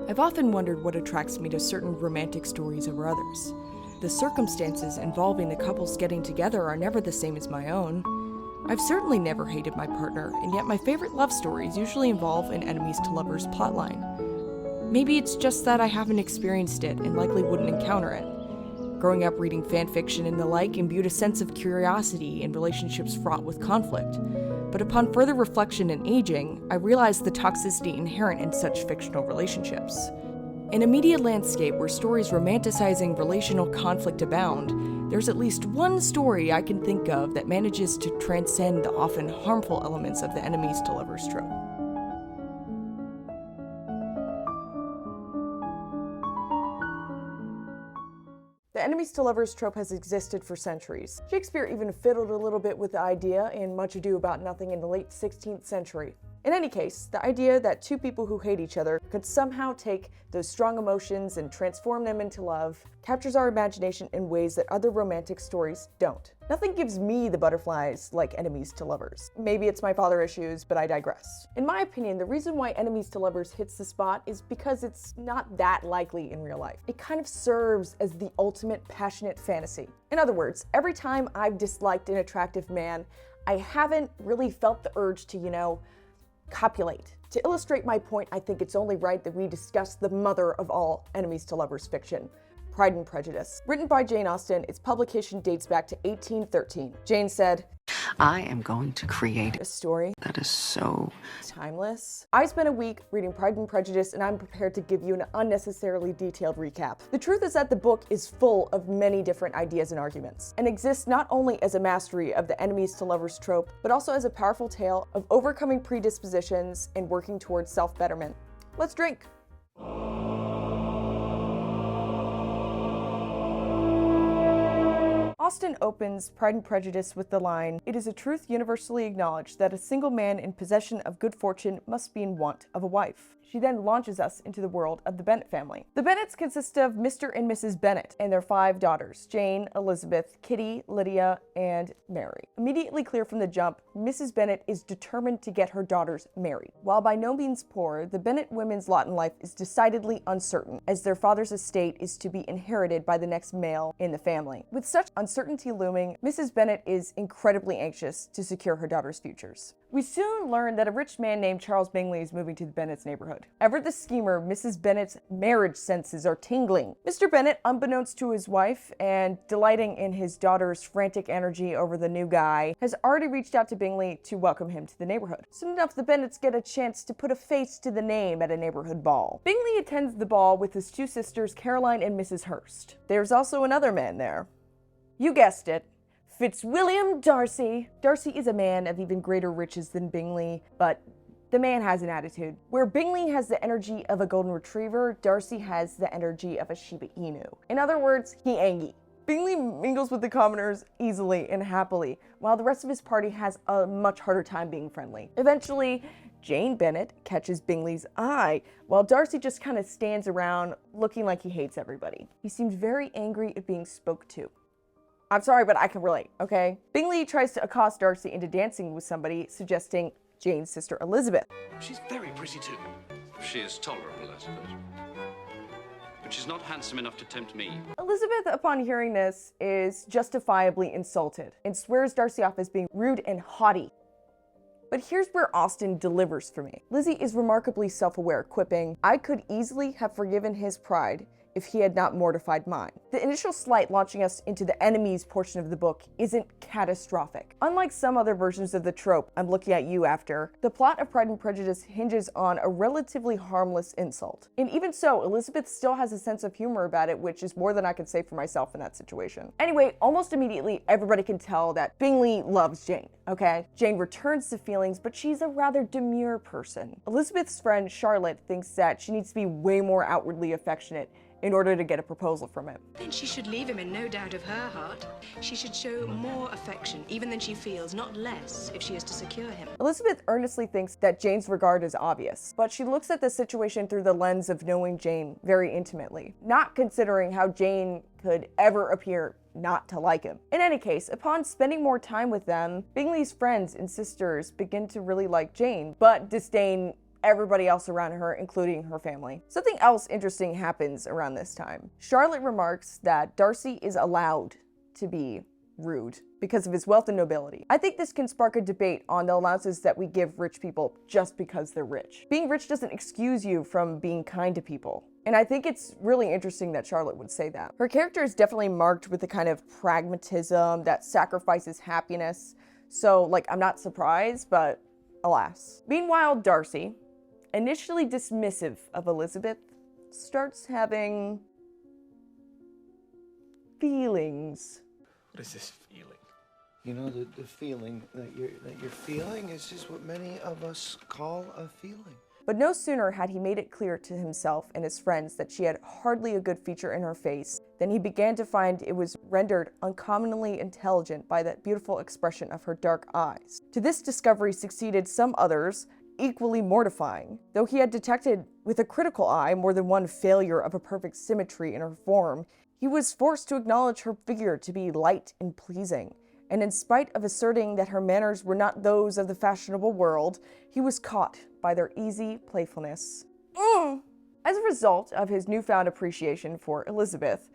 I've often wondered what attracts me to certain romantic stories over others. The circumstances involving the couples getting together are never the same as my own. I've certainly never hated my partner, and yet my favorite love stories usually involve an enemies to lovers plotline. Maybe it's just that I haven't experienced it and likely wouldn't encounter it. Growing up reading fanfiction and the like imbued a sense of curiosity in relationships fraught with conflict. But upon further reflection and aging, I realized the toxicity inherent in such fictional relationships. In a media landscape where stories romanticizing relational conflict abound, there's at least one story I can think of that manages to transcend the often harmful elements of the enemies to lovers trope. The enemies to lovers trope has existed for centuries. Shakespeare even fiddled a little bit with the idea in Much Ado About Nothing in the late 16th century. In any case, the idea that two people who hate each other could somehow take those strong emotions and transform them into love captures our imagination in ways that other romantic stories don't. Nothing gives me the butterflies like enemies to lovers. Maybe it's my father issues, but I digress. In my opinion, the reason why enemies to lovers hits the spot is because it's not that likely in real life. It kind of serves as the ultimate passionate fantasy. In other words, every time I've disliked an attractive man, I haven't really felt the urge to, copulate. To illustrate my point, I think it's only right that we discuss the mother of all enemies to lovers fiction, Pride and Prejudice. Written by Jane Austen, its publication dates back to 1813. Jane said, I am going to create a story that is so timeless. I spent a week reading Pride and Prejudice, and I'm prepared to give you an unnecessarily detailed recap. The truth is that the book is full of many different ideas and arguments, and exists not only as a mastery of the enemies to lovers trope, but also as a powerful tale of overcoming predispositions and working towards self-betterment. Let's drink. Austen opens Pride and Prejudice with the line, "It is a truth universally acknowledged that a single man in possession of good fortune must be in want of a wife." She then launches us into the world of the Bennet family. The Bennets consist of Mr. and Mrs. Bennet and their 5 daughters, Jane, Elizabeth, Kitty, Lydia, and Mary. Immediately clear from the jump, Mrs. Bennet is determined to get her daughters married. While by no means poor, the Bennet women's lot in life is decidedly uncertain, as their father's estate is to be inherited by the next male in the family. With such uncertainty looming, Mrs. Bennet is incredibly anxious to secure her daughters' futures. We soon learn that a rich man named Charles Bingley is moving to the Bennet's neighborhood. Ever the schemer, Mrs. Bennet's marriage senses are tingling. Mr. Bennet, unbeknownst to his wife and delighting in his daughter's frantic energy over the new guy, has already reached out to Bingley to welcome him to the neighborhood. Soon enough, the Bennets get a chance to put a face to the name at a neighborhood ball. Bingley attends the ball with his 2 sisters, Caroline and Mrs. Hurst. There's also another man there. You guessed it. Fitzwilliam Darcy. Darcy is a man of even greater riches than Bingley, but the man has an attitude. Where Bingley has the energy of a golden retriever, Darcy has the energy of a Shiba Inu. In other words, he angy. Bingley mingles with the commoners easily and happily, while the rest of his party has a much harder time being friendly. Eventually, Jane Bennet catches Bingley's eye, while Darcy just kind of stands around looking like he hates everybody. He seems very angry at being spoke to. I'm sorry, but I can relate, okay? Bingley tries to accost Darcy into dancing with somebody, suggesting Jane's sister Elizabeth. She's very pretty too. She is tolerable, I suppose. But she's not handsome enough to tempt me. Elizabeth, upon hearing this, is justifiably insulted and swears Darcy off as being rude and haughty. But here's where Austen delivers for me. Lizzie is remarkably self-aware, quipping, "I could easily have forgiven his pride if he had not mortified mine." The initial slight launching us into the enemies portion of the book isn't catastrophic. Unlike some other versions of the trope I'm looking at you after, the plot of Pride and Prejudice hinges on a relatively harmless insult. And even so, Elizabeth still has a sense of humor about it, which is more than I could say for myself in that situation. Anyway, almost immediately, everybody can tell that Bingley loves Jane, okay? Jane returns to feelings, but she's a rather demure person. Elizabeth's friend, Charlotte, thinks that she needs to be way more outwardly affectionate in order to get a proposal from him. Then she should leave him in no doubt of her heart. She should show more affection, even than she feels, not less, if she is to secure him. Elizabeth earnestly thinks that Jane's regard is obvious, but she looks at the situation through the lens of knowing Jane very intimately, not considering how Jane could ever appear not to like him. In any case, upon spending more time with them, Bingley's friends and sisters begin to really like Jane, but disdain everybody else around her, including her family. Something else interesting happens around this time. Charlotte remarks that Darcy is allowed to be rude because of his wealth and nobility. I think this can spark a debate on the allowances that we give rich people just because they're rich. Being rich doesn't excuse you from being kind to people. And I think it's really interesting that Charlotte would say that. Her character is definitely marked with a kind of pragmatism that sacrifices happiness. So, like, I'm not surprised, but alas. Meanwhile, Darcy, initially dismissive of Elizabeth, starts having feelings. What is this feeling? You know, the feeling that you're feeling is just what many of us call a feeling. But no sooner had he made it clear to himself and his friends that she had hardly a good feature in her face than he began to find it was rendered uncommonly intelligent by that beautiful expression of her dark eyes. To this discovery succeeded some others, equally mortifying. Though he had detected with a critical eye more than one failure of a perfect symmetry in her form, he was forced to acknowledge her figure to be light and pleasing. And in spite of asserting that her manners were not those of the fashionable world, he was caught by their easy playfulness. As a result of his newfound appreciation for Elizabeth,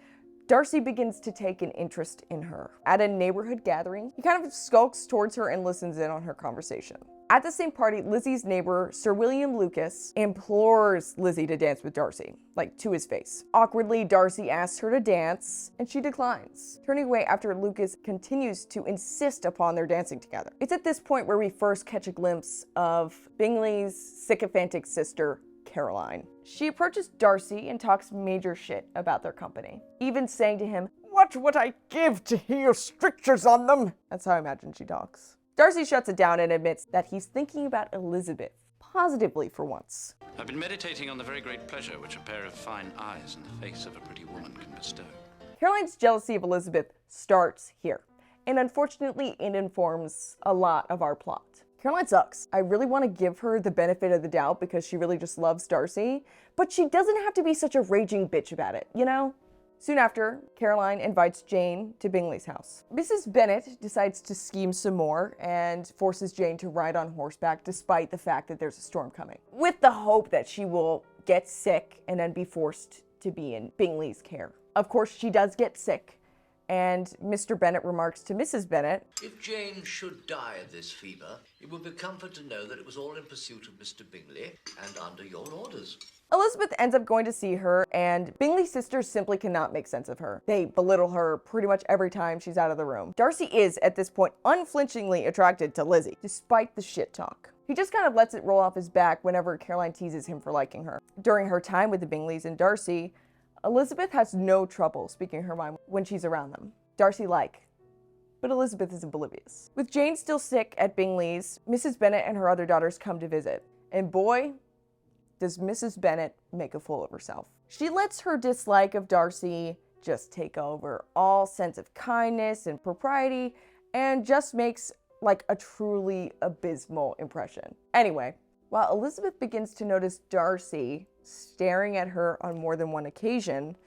Darcy begins to take an interest in her. At a neighborhood gathering, he kind of skulks towards her and listens in on her conversation. At the same party, Lizzie's neighbor, Sir William Lucas, implores Lizzie to dance with Darcy, like to his face. Awkwardly, Darcy asks her to dance, and she declines, turning away after Lucas continues to insist upon their dancing together. It's at this point where we first catch a glimpse of Bingley's sycophantic sister, Caroline. She approaches Darcy and talks major shit about their company, even saying to him, "What would I give to hear strictures on them?" That's how I imagine she talks. Darcy shuts it down and admits that he's thinking about Elizabeth, positively for once. I've been meditating on the very great pleasure which a pair of fine eyes in the face of a pretty woman can bestow. Caroline's jealousy of Elizabeth starts here, and unfortunately it informs a lot of our plot. Caroline sucks. I really want to give her the benefit of the doubt because she really just loves Darcy, but she doesn't have to be such a raging bitch about it, you know? Soon after, Caroline invites Jane to Bingley's house. Mrs. Bennet decides to scheme some more and forces Jane to ride on horseback despite the fact that there's a storm coming, with the hope that she will get sick and then be forced to be in Bingley's care. Of course, she does get sick, and Mr. Bennet remarks to Mrs. Bennet, "If Jane should die of this fever, it would be comfort to know that it was all in pursuit of Mr. Bingley and under your orders." Elizabeth ends up going to see her, and Bingley's sisters simply cannot make sense of her. They belittle her pretty much every time she's out of the room. Darcy is, at this point, unflinchingly attracted to Lizzie, despite the shit talk. He just kind of lets it roll off his back whenever Caroline teases him for liking her. During her time with the Bingleys and Darcy, Elizabeth has no trouble speaking her mind when she's around them. Darcy but Elizabeth is oblivious. With Jane still sick at Bingley's, Mrs. Bennet and her other daughters come to visit. And boy, does Mrs. Bennet make a fool of herself. She lets her dislike of Darcy just take over all sense of kindness and propriety and just makes like a truly abysmal impression. Anyway, while Elizabeth begins to notice Darcy staring at her on more than one occasion,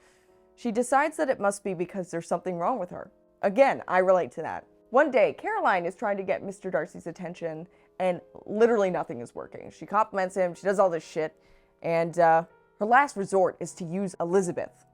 she decides that it must be because there's something wrong with her. Again, I relate to that. One day, Caroline is trying to get Mr. Darcy's attention and literally nothing is working. She compliments him, she does all this shit, and her last resort is to use Elizabeth.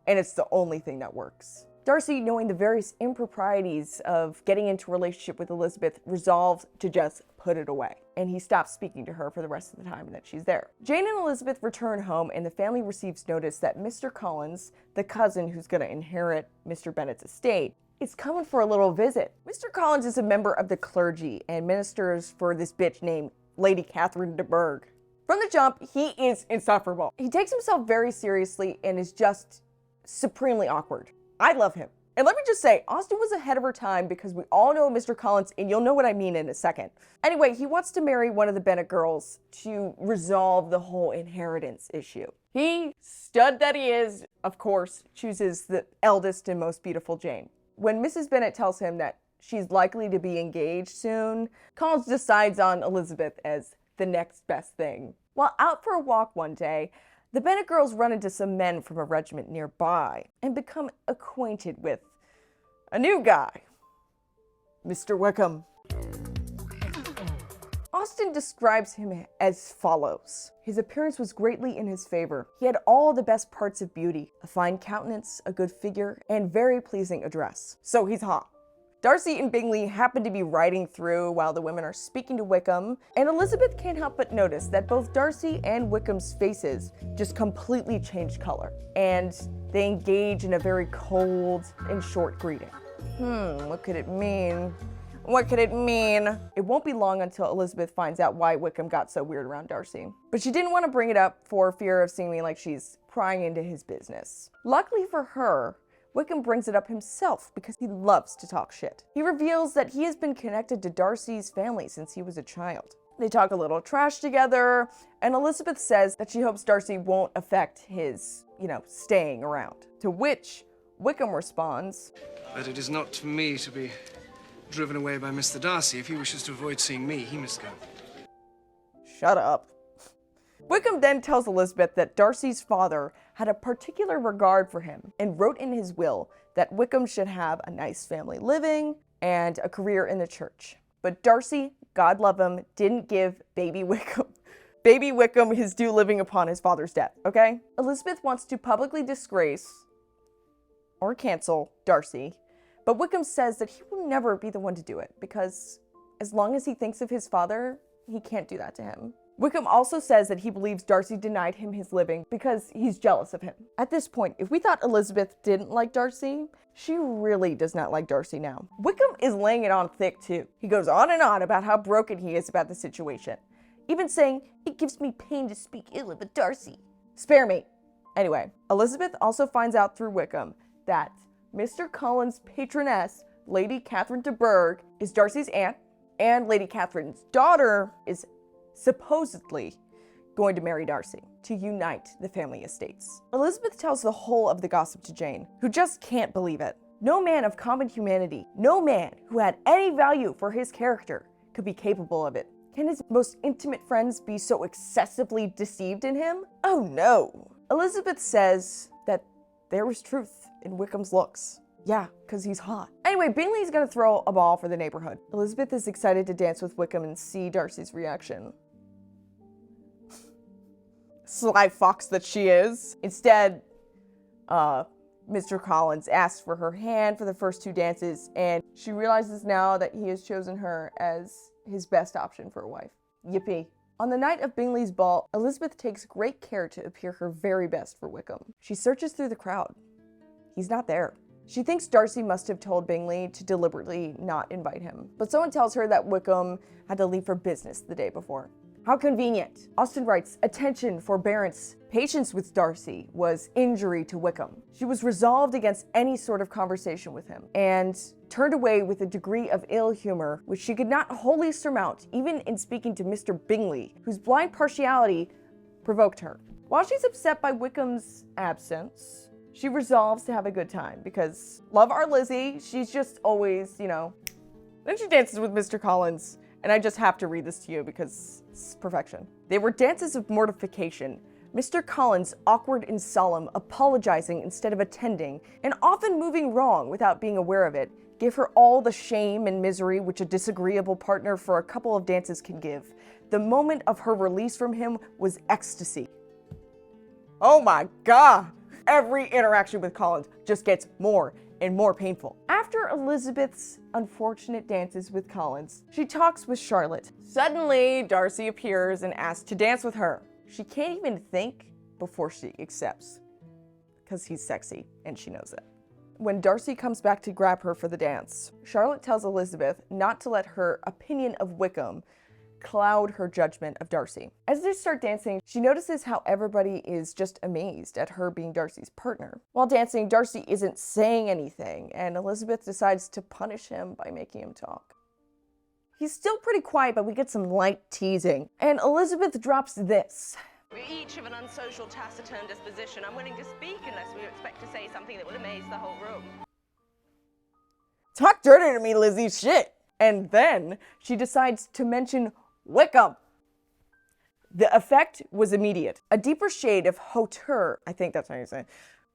And it's the only thing that works. Darcy, knowing the various improprieties of getting into a relationship with Elizabeth, resolves to just put it away. And he stops speaking to her for the rest of the time that she's there. Jane and Elizabeth return home, and the family receives notice that Mr. Collins, the cousin who's going to inherit Mr. Bennet's estate, is coming for a little visit. Mr. Collins is a member of the clergy and ministers for this bitch named Lady Catherine de Bourgh. From the jump, he is insufferable. He takes himself very seriously and is just supremely awkward. I love him. And let me just say, Austen was ahead of her time because we all know Mr. Collins, and you'll know what I mean in a second. Anyway, he wants to marry one of the Bennet girls to resolve the whole inheritance issue. He, stud that he is, of course, chooses the eldest and most beautiful Jane. When Mrs. Bennet tells him that she's likely to be engaged soon, Collins decides on Elizabeth as the next best thing. While out for a walk one day, the Bennet girls run into some men from a regiment nearby and become acquainted with a new guy, Mr. Wickham. Austen describes him as follows. His appearance was greatly in his favor. He had all the best parts of beauty, a fine countenance, a good figure, and very pleasing address. So he's hot. Darcy and Bingley happen to be riding through while the women are speaking to Wickham, and Elizabeth can't help but notice that both Darcy and Wickham's faces just completely change color, and they engage in a very cold and short greeting. What could it mean? What could it mean? It won't be long until Elizabeth finds out why Wickham got so weird around Darcy. But she didn't want to bring it up for fear of seeming like she's prying into his business. Luckily for her, Wickham brings it up himself because he loves to talk shit. He reveals that he has been connected to Darcy's family since he was a child. They talk a little trash together, and Elizabeth says that she hopes Darcy won't affect his, staying around. To which Wickham responds, "But it is not to me to be driven away by Mr. Darcy. If he wishes to avoid seeing me, he must go." Shut up. Wickham then tells Elizabeth that Darcy's father had a particular regard for him and wrote in his will that Wickham should have a nice family living and a career in the church. But Darcy, God love him, didn't give baby Wickham his due living upon his father's death, okay? Elizabeth wants to publicly disgrace or cancel Darcy, but Wickham says that he will never be the one to do it because as long as he thinks of his father, he can't do that to him. Wickham also says that he believes Darcy denied him his living because he's jealous of him. At this point, if we thought Elizabeth didn't like Darcy, she really does not like Darcy now. Wickham is laying it on thick too. He goes on and on about how broken he is about the situation, even saying, "It gives me pain to speak ill of a Darcy. Spare me." Anyway, Elizabeth also finds out through Wickham that Mr. Cullen's patroness, Lady Catherine de Bourgh, is Darcy's aunt, and Lady Catherine's daughter is supposedly going to marry Darcy to unite the family estates. Elizabeth tells the whole of the gossip to Jane, who just can't believe it. No man of common humanity, no man who had any value for his character could be capable of it. Can his most intimate friends be so excessively deceived in him? Oh no. Elizabeth says that there was truth in Wickham's looks. Yeah, because he's hot. Anyway, Bingley's gonna throw a ball for the neighborhood. Elizabeth is excited to dance with Wickham and see Darcy's reaction. Sly fox that she is. Instead, Mr. Collins asks for her hand for the first two dances, and she realizes now that he has chosen her as his best option for a wife. Yippee. On the night of Bingley's ball, Elizabeth takes great care to appear her very best for Wickham. She searches through the crowd. He's not there. She thinks Darcy must have told Bingley to deliberately not invite him, but someone tells her that Wickham had to leave for business the day before. How convenient. Austen writes, "Attention, forbearance, patience with Darcy was injury to Wickham. She was resolved against any sort of conversation with him, and turned away with a degree of ill humor which she could not wholly surmount, even in speaking to Mr. Bingley, whose blind partiality provoked her." While she's upset by Wickham's absence, she resolves to have a good time because love our Lizzie, she's just always, Then she dances with Mr. Collins, and I just have to read this to you because it's perfection. They were dances of mortification. Mr. Collins, awkward and solemn, apologizing instead of attending, and often moving wrong without being aware of it, gave her all the shame and misery which a disagreeable partner for a couple of dances can give. The moment of her release from him was ecstasy. Oh my God! Every interaction with Collins just gets more and more painful. After Elizabeth's unfortunate dances with Collins, she talks with Charlotte. Suddenly, Darcy appears and asks to dance with her. She can't even think before she accepts, because he's sexy, and she knows it. When Darcy comes back to grab her for the dance, Charlotte tells Elizabeth not to let her opinion of Wickham cloud her judgment of Darcy. As they start dancing, she notices how everybody is just amazed at her being Darcy's partner. While dancing, Darcy isn't saying anything, and Elizabeth decides to punish him by making him talk. He's still pretty quiet, but we get some light teasing, and Elizabeth drops this. We're each of an unsocial, taciturn disposition. I'm willing to speak unless we expect to say something that will amaze the whole room. Talk dirty to me, Lizzie, shit! And then she decides to mention Wickham. The effect was immediate. A deeper shade of hauteur, I think that's how you say it,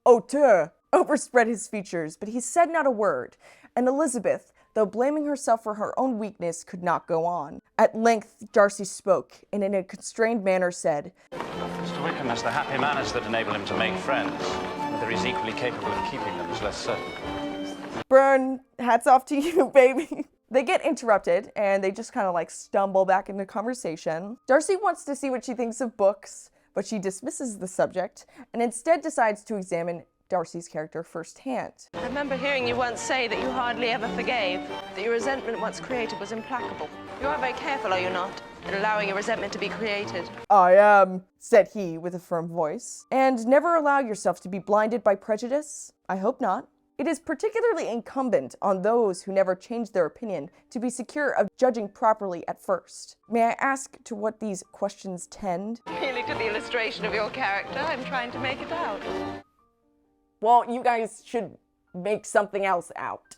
hauteur, overspread his features, but he said not a word, and Elizabeth, though blaming herself for her own weakness could not go on. At length, Darcy spoke, and in a constrained manner said, Mr. Wickham has the happy manners that enable him to make friends. Whether he's equally capable of keeping them is less certain. Burn, hats off to you, baby. They get interrupted, and they just kind of like stumble back into conversation. Darcy wants to see what she thinks of books, but she dismisses the subject, and instead decides to examine Darcy's character firsthand. I remember hearing you once say that you hardly ever forgave, that your resentment once created was implacable. You are very careful, are you not, in allowing your resentment to be created? I am, said he with a firm voice. And never allow yourself to be blinded by prejudice? I hope not. It is particularly incumbent on those who never change their opinion to be secure of judging properly at first. May I ask to what these questions tend? Merely to the illustration of your character, I'm trying to make it out. Well, you guys should make something else out.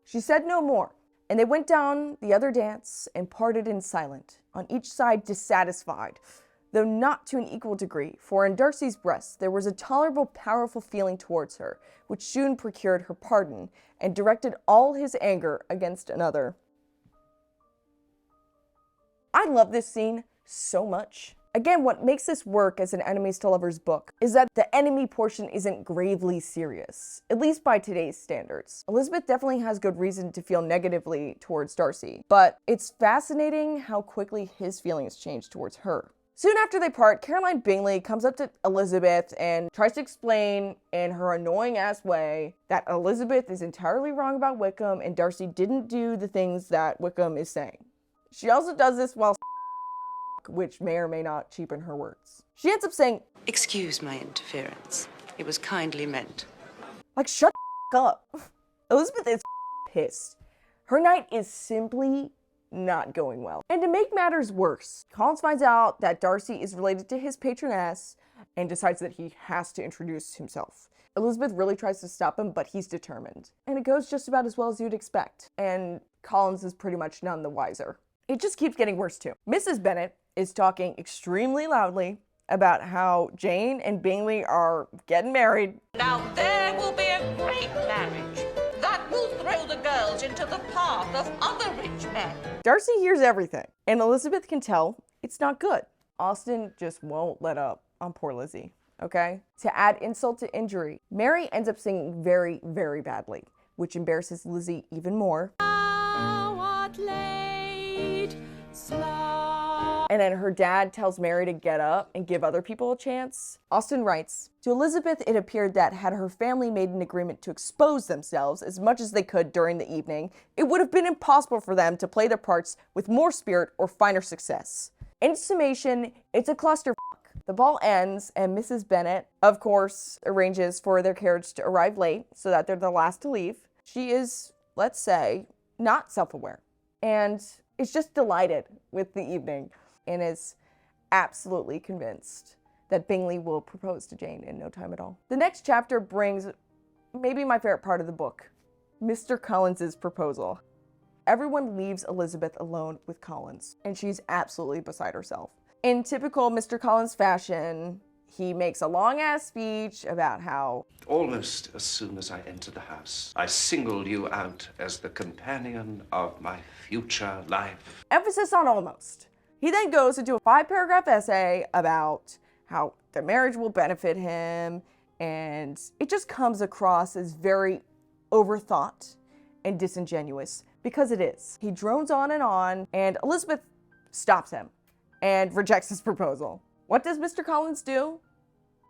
She said no more, and they went down the other dance and parted in silence, on each side dissatisfied, though not to an equal degree, for in Darcy's breast there was a tolerable, powerful feeling towards her, which soon procured her pardon, and directed all his anger against another. I love this scene so much. Again, what makes this work as an enemies to lovers book is that the enemy portion isn't gravely serious, at least by today's standards. Elizabeth definitely has good reason to feel negatively towards Darcy, but it's fascinating how quickly his feelings change towards her. Soon after they part, Caroline Bingley comes up to Elizabeth and tries to explain in her annoying ass way that Elizabeth is entirely wrong about Wickham and Darcy didn't do the things that Wickham is saying. She also does this while which may or may not cheapen her words. She ends up saying, Excuse my interference. It was kindly meant. like, shut the up. Elizabeth is pissed. Her night is simply not going well. And to make matters worse, Collins finds out that Darcy is related to his patroness and decides that he has to introduce himself. Elizabeth really tries to stop him, but he's determined. And it goes just about as well as you'd expect. And Collins is pretty much none the wiser. It just keeps getting worse too. Mrs. Bennet is talking extremely loudly about how Jane and Bingley are getting married. Now there will be a great marriage that will throw the girls into the path of other rich men. Darcy hears everything, and Elizabeth can tell it's not good. Austen just won't let up on poor Lizzie, okay? To add insult to injury, Mary ends up singing very, very badly, which embarrasses Lizzie even more. And then her dad tells Mary to get up and give other people a chance. Austen writes, to Elizabeth it appeared that had her family made an agreement to expose themselves as much as they could during the evening, it would have been impossible for them to play their parts with more spirit or finer success. In summation, it's a clusterfuck. The ball ends and Mrs. Bennet, of course, arranges for their carriage to arrive late so that they're the last to leave. She is, let's say, not self-aware and is just delighted with the evening and is absolutely convinced that Bingley will propose to Jane in no time at all. The next chapter brings maybe my favorite part of the book, Mr. Collins's proposal. Everyone leaves Elizabeth alone with Collins, and she's absolutely beside herself. In typical Mr. Collins fashion, he makes a long-ass speech about how Almost as soon as I entered the house, I singled you out as the companion of my future life. emphasis on almost. He then goes into a 5-paragraph essay about how the marriage will benefit him, and it just comes across as very overthought and disingenuous, because it is. He drones on, and Elizabeth stops him and rejects his proposal. What does Mr. Collins do?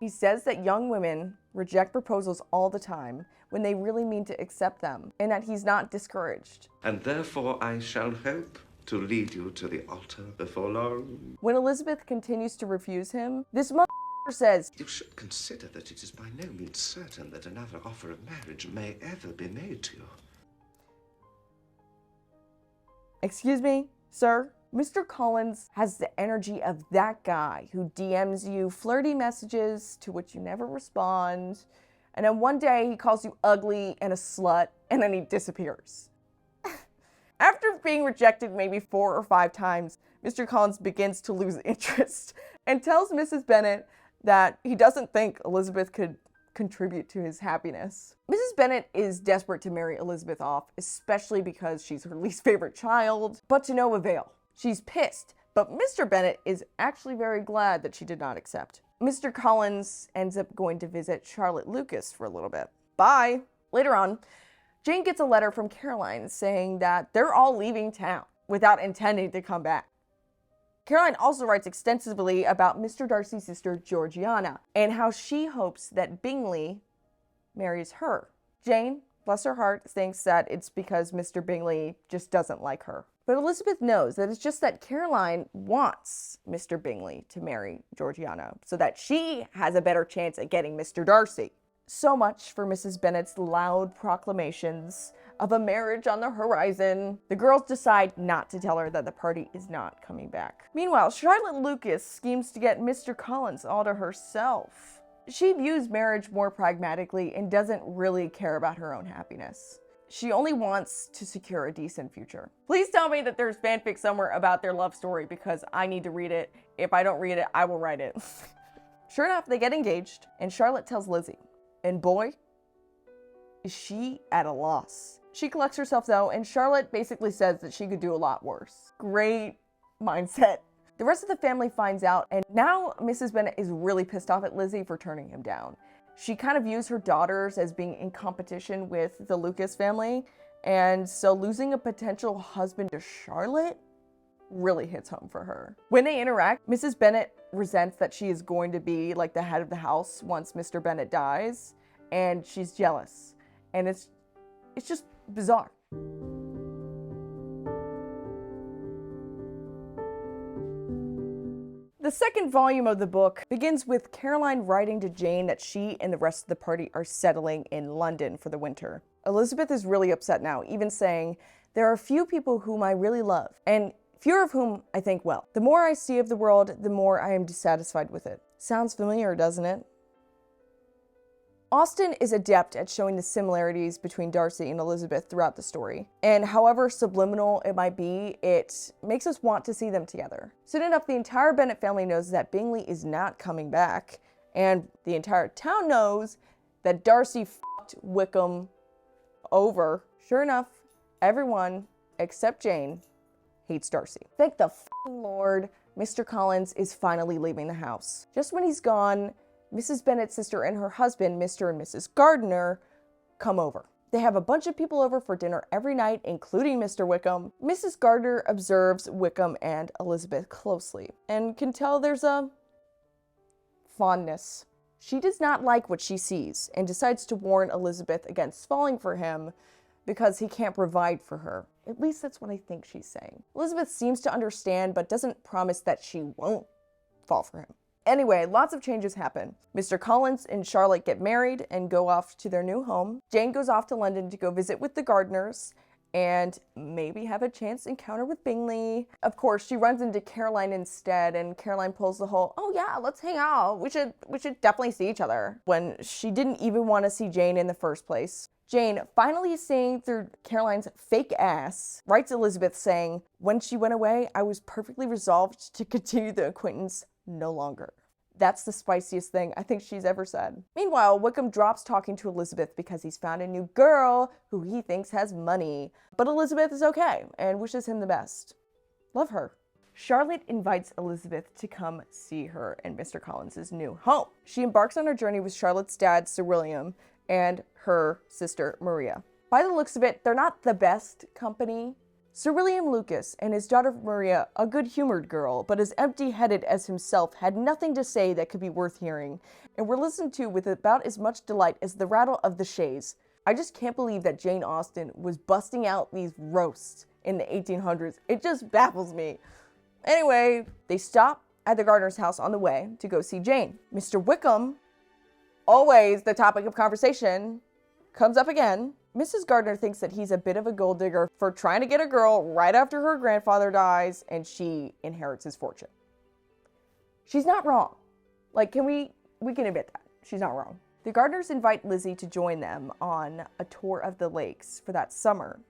He says that young women reject proposals all the time when they really mean to accept them, and that he's not discouraged. And therefore I shall hope to lead you to the altar before long. When Elizabeth continues to refuse him, this motherfucker says, You should consider that it is by no means certain that another offer of marriage may ever be made to you. excuse me, sir? Mr. Collins has the energy of that guy who DMs you flirty messages to which you never respond, and then one day he calls you ugly and a slut, and then he disappears. After being rejected maybe 4 or 5 times, Mr. Collins begins to lose interest and tells Mrs. Bennet that he doesn't think Elizabeth could contribute to his happiness. Mrs. Bennet is desperate to marry Elizabeth off, especially because she's her least favorite child, but to no avail. She's pissed, but Mr. Bennet is actually very glad that she did not accept. Mr. Collins ends up going to visit Charlotte Lucas for a little bit. Bye! Later on, Jane gets a letter from Caroline saying that they're all leaving town without intending to come back. Caroline also writes extensively about Mr. Darcy's sister Georgiana and how she hopes that Bingley marries her. Jane, bless her heart, thinks that it's because Mr. Bingley just doesn't like her. But Elizabeth knows that it's just that Caroline wants Mr. Bingley to marry Georgiana so that she has a better chance at getting Mr. Darcy. So much for Mrs. Bennet's loud proclamations of a marriage on the horizon. The girls decide not to tell her that the party is not coming back. Meanwhile, Charlotte Lucas schemes to get Mr. Collins all to herself. She views marriage more pragmatically and doesn't really care about her own happiness. She only wants to secure a decent future. Please tell me that there's fanfic somewhere about their love story because I need to read it. If I don't read it, I will write it. Sure enough, they get engaged and Charlotte tells Lizzie. And boy, is she at a loss. She collects herself though, and Charlotte basically says that she could do a lot worse. Great mindset. The rest of the family finds out, and now Mrs. Bennet is really pissed off at Lizzie for turning him down. She kind of views her daughters as being in competition with the Lucas family, and so losing a potential husband to Charlotte really hits home for her. When they interact, Mrs. Bennet resents that she is going to be like the head of the house once Mr. Bennet dies, and she's jealous. And it's just bizarre. The second volume of the book begins with Caroline writing to Jane that she and the rest of the party are settling in London for the winter. Elizabeth is really upset now, even saying, "There are few people whom I really love, and fewer of whom I think well. The more I see of the world, the more I am dissatisfied with it." Sounds familiar, doesn't it? Austen is adept at showing the similarities between Darcy and Elizabeth throughout the story, and however subliminal it might be, it makes us want to see them together. Soon enough, the entire Bennet family knows that Bingley is not coming back, and the entire town knows that Darcy f***ed Wickham over. Sure enough, everyone, except Jane, hates Darcy. Thank the f***ing Lord, Mr. Collins is finally leaving the house. Just when he's gone, Mrs. Bennet's sister and her husband, Mr. and Mrs. Gardiner, come over. They have a bunch of people over for dinner every night, including Mr. Wickham. Mrs. Gardiner observes Wickham and Elizabeth closely and can tell there's a fondness. She does not like what she sees and decides to warn Elizabeth against falling for him because he can't provide for her. At least that's what I think she's saying. Elizabeth seems to understand but doesn't promise that she won't fall for him. Anyway, lots of changes happen. Mr. Collins and Charlotte get married and go off to their new home. Jane goes off to London to go visit with the Gardiners and maybe have a chance encounter with Bingley. Of course, she runs into Caroline instead, and Caroline pulls the whole, "Oh yeah, let's hang out. We should definitely see each other," when she didn't even want to see Jane in the first place. Jane, finally seeing through Caroline's fake ass, writes Elizabeth saying, "When she went away, I was perfectly resolved to continue the acquaintance no longer." That's the spiciest thing I think she's ever said. Meanwhile, Wickham drops talking to Elizabeth because he's found a new girl who he thinks has money. But Elizabeth is okay and wishes him the best. Love her. Charlotte invites Elizabeth to come see her in Mr. Collins' new home. She embarks on her journey with Charlotte's dad, Sir William, and her sister, Maria. By the looks of it, they're not the best company. Sir William Lucas and his daughter Maria, a good-humored girl, but as empty-headed as himself, had nothing to say that could be worth hearing, and were listened to with about as much delight as the rattle of the chaise. I just can't believe that Jane Austen was busting out these roasts in the 1800s. It just baffles me. Anyway, they stop at the Gardiner's house on the way to go see Jane. Mr. Wickham, always the topic of conversation, comes up again. Mrs. Gardiner thinks that he's a bit of a gold digger for trying to get a girl right after her grandfather dies and she inherits his fortune. She's not wrong. Like, we can admit that. She's not wrong. The Gardiners invite Lizzie to join them on a tour of the lakes for that summer,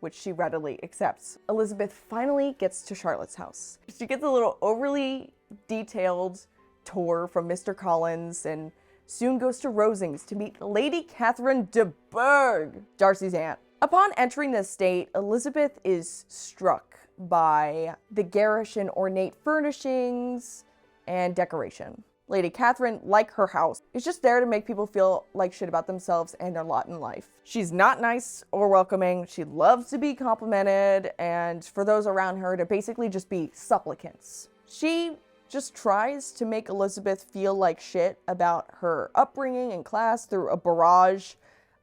which she readily accepts. Elizabeth finally gets to Charlotte's house. She gets a little overly detailed tour from Mr. Collins and soon goes to Rosings to meet Lady Catherine de Bourgh, Darcy's aunt. Upon entering the estate, Elizabeth is struck by the garish and ornate furnishings and decoration. Lady Catherine, like her house, is just there to make people feel like shit about themselves and their lot in life. She's not nice or welcoming. She loves to be complimented, and for those around her to basically just be supplicants. She just tries to make Elizabeth feel like shit about her upbringing and class through a barrage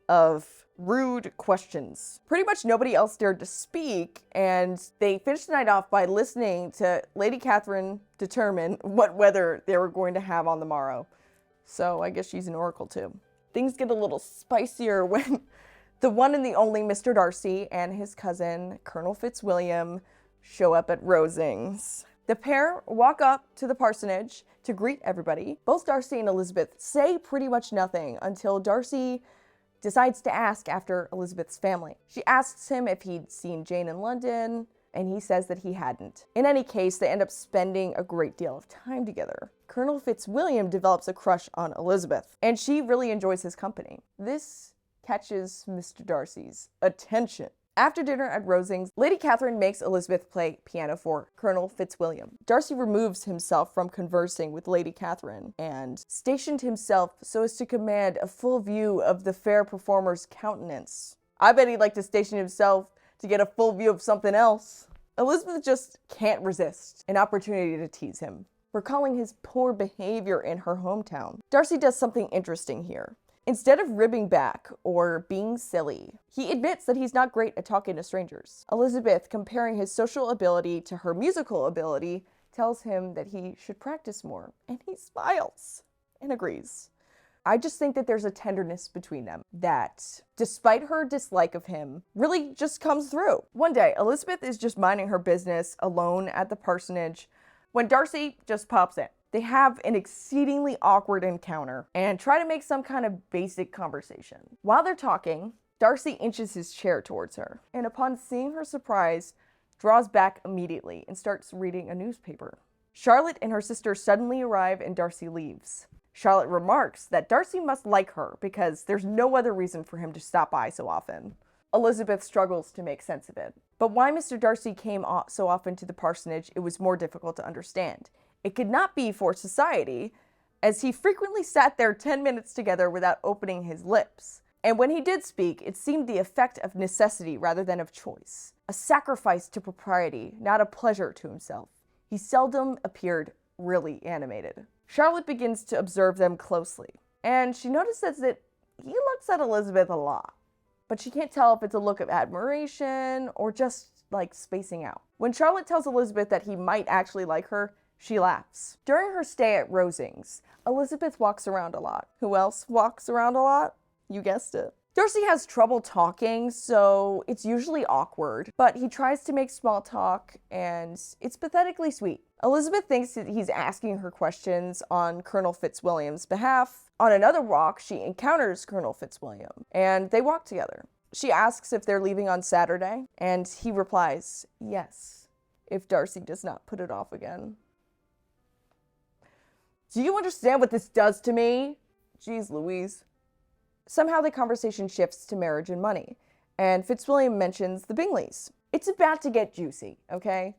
of rude questions. Pretty much nobody else dared to speak, and they finished the night off by listening to Lady Catherine determine what weather they were going to have on the morrow. So I guess she's an oracle too. Things get a little spicier when the one and the only Mr. Darcy and his cousin, Colonel Fitzwilliam, show up at Rosings. The pair walk up to the parsonage to greet everybody. Both Darcy and Elizabeth say pretty much nothing until Darcy decides to ask after Elizabeth's family. She asks him if he'd seen Jane in London, and he says that he hadn't. In any case, they end up spending a great deal of time together. Colonel Fitzwilliam develops a crush on Elizabeth, and she really enjoys his company. This catches Mr. Darcy's attention. After dinner at Rosings, Lady Catherine makes Elizabeth play piano for Colonel Fitzwilliam. Darcy removes himself from conversing with Lady Catherine and stationed himself so as to command a full view of the fair performer's countenance. I bet he'd like to station himself to get a full view of something else. Elizabeth just can't resist an opportunity to tease him, recalling his poor behavior in her hometown. Darcy does something interesting here. Instead of ribbing back or being silly, he admits that he's not great at talking to strangers. Elizabeth, comparing his social ability to her musical ability, tells him that he should practice more, and he smiles and agrees. I just think that there's a tenderness between them that, despite her dislike of him, really just comes through. One day, Elizabeth is just minding her business alone at the parsonage when Darcy just pops in. They have an exceedingly awkward encounter and try to make some kind of basic conversation. While they're talking, Darcy inches his chair towards her, and upon seeing her surprise, draws back immediately and starts reading a newspaper. Charlotte and her sister suddenly arrive and Darcy leaves. Charlotte remarks that Darcy must like her because there's no other reason for him to stop by so often. Elizabeth struggles to make sense of it. But why Mr. Darcy came so often to the parsonage, it was more difficult to understand. It could not be for society, as he frequently sat there 10 minutes together without opening his lips. And when he did speak, it seemed the effect of necessity rather than of choice. A sacrifice to propriety, not a pleasure to himself. He seldom appeared really animated. Charlotte begins to observe them closely, and she notices that he looks at Elizabeth a lot, but she can't tell if it's a look of admiration or just like spacing out. When Charlotte tells Elizabeth that he might actually like her, she laughs. During her stay at Rosings, Elizabeth walks around a lot. Who else walks around a lot? You guessed it. Darcy has trouble talking, so it's usually awkward, but he tries to make small talk, and it's pathetically sweet. Elizabeth thinks that he's asking her questions on Colonel Fitzwilliam's behalf. On another walk, she encounters Colonel Fitzwilliam, and they walk together. She asks if they're leaving on Saturday, and he replies, yes, if Darcy does not put it off again. Do you understand what this does to me? Jeez Louise. Somehow the conversation shifts to marriage and money, and Fitzwilliam mentions the Bingleys. It's about to get juicy, okay?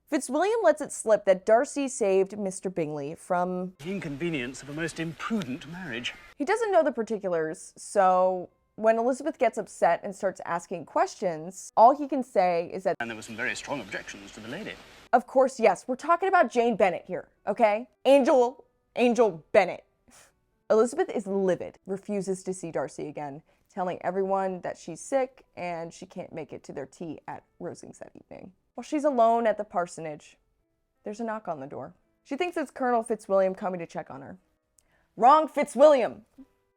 Fitzwilliam lets it slip that Darcy saved Mr. Bingley from the inconvenience of a most imprudent marriage. He doesn't know the particulars, so when Elizabeth gets upset and starts asking questions, all he can say is that, and there were some very strong objections to the lady. Of course, yes, we're talking about Jane Bennet here, okay? Angel Bennet. Elizabeth is livid, refuses to see Darcy again, telling everyone that she's sick and she can't make it to their tea at Rosings that evening. While she's alone at the parsonage, there's a knock on the door. She thinks it's Colonel Fitzwilliam coming to check on her. Wrong Fitzwilliam!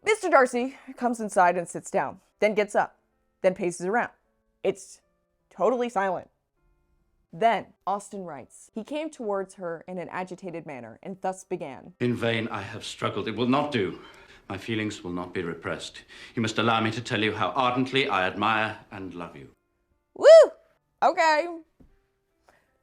Mr. Darcy comes inside and sits down, then gets up, then paces around. It's totally silent. Then, Austen writes, he came towards her in an agitated manner, and thus began. In vain I have struggled. It will not do. My feelings will not be repressed. You must allow me to tell you how ardently I admire and love you. Woo! Okay.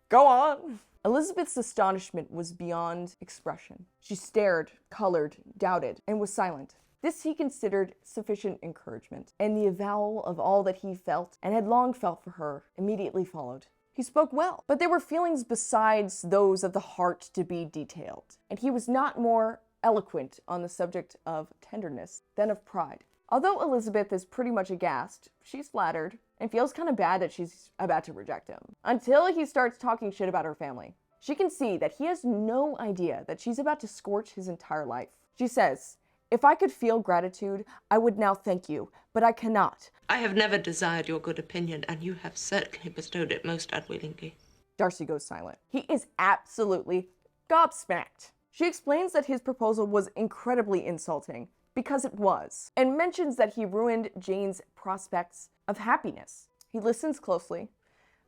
Go on. Elizabeth's astonishment was beyond expression. She stared, colored, doubted, and was silent. This he considered sufficient encouragement, and the avowal of all that he felt and had long felt for her immediately followed. He spoke well, but there were feelings besides those of the heart to be detailed, and he was not more eloquent on the subject of tenderness than of pride. Although Elizabeth is pretty much aghast, she's flattered and feels kind of bad that she's about to reject him, until he starts talking shit about her family. She can see that he has no idea that she's about to scorch his entire life. She says, "If I could feel gratitude, I would now thank you, but I cannot." I have never desired your good opinion, and you have certainly bestowed it most unwillingly. Darcy goes silent. He is absolutely gobsmacked. She explains that his proposal was incredibly insulting, because it was, and mentions that he ruined Jane's prospects of happiness. He listens closely,